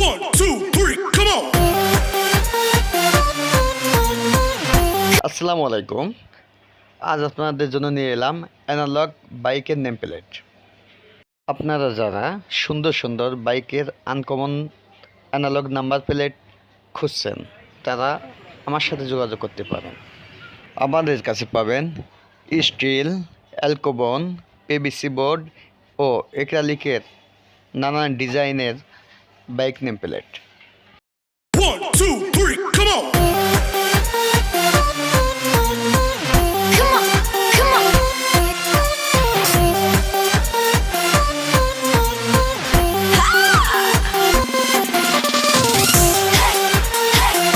1, 2, 3, come on! আসসালামু আলাইকুম। আজ আপনাদের জন্য নিয়ে এলাম অ্যানালগ বাইকের নেম প্লেট। আপনারা যারা সুন্দর সুন্দর বাইকের আনকমন অ্যানালগ নাম্বার প্লেট খুঁজছেন তারা আমার সাথে যোগাযোগ করতে পারেন। আমাদের কাছে পাবেন স্টিল, অ্যালকোবন, পিভিসি বোর্ড ও অ্যাক্রিলিকের নানান ডিজাইনের bike name plate. 1, 2, 3, come on!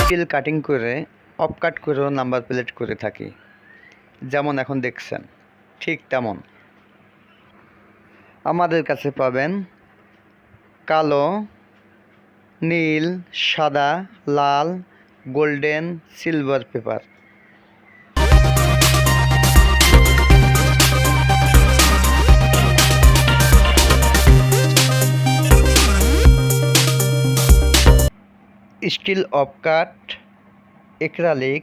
Steel cutting করে অফ কাট করেও নাম্বার প্লেট করে থাকি, যেমন এখন দেখছেন ঠিক তেমন। আমাদের কাছে পাবেন কালো, নীল, সাদা, লাল, golden, silver paper. Steel of cut, acrylic,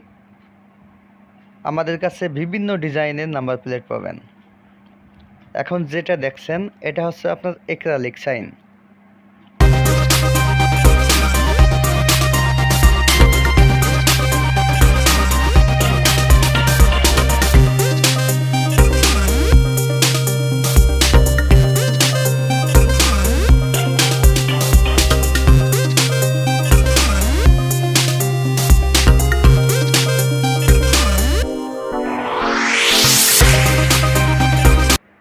আমাদের কাছে বিভিন্ন ডিজাইনের নাম্বার প্লেট পাবেন। এখন যেটা দেখছেন এটা হচ্ছে আপনার অ্যাক্রিলিক সাইন।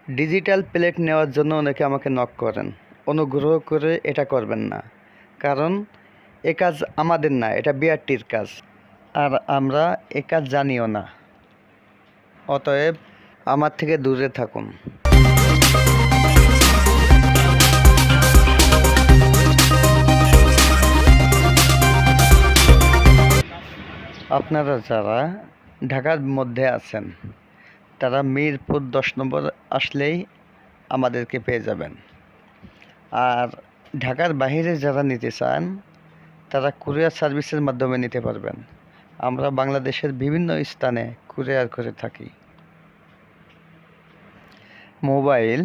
ডিজিটাল প্লেট নেওয়ার জন্য অনেকে আমাকে নক করেন। অনুগ্রহ করে এটা করবেন না, কারণ এ কাজ আমাদের না, এটা বিআরটির কাজ, আর আমরা এ কাজ জানিও না। অতএব আমার থেকে দূরে থাকুন। আপনারা যারা ঢাকার মধ্যে আছেন তারা মিরপুর 10 নম্বর আসলেই আমাদেরকে পেয়ে যাবেন। আর ঢাকার বাইরে যারা নিতে চান তারা কুরিয়ার সার্ভিসের মাধ্যমে নিতে পারবেন। আমরা বাংলাদেশের বিভিন্ন স্থানে কুরিয়ার করে থাকি। মোবাইল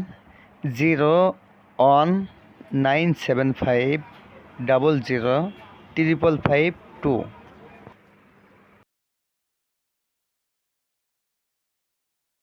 01975005552।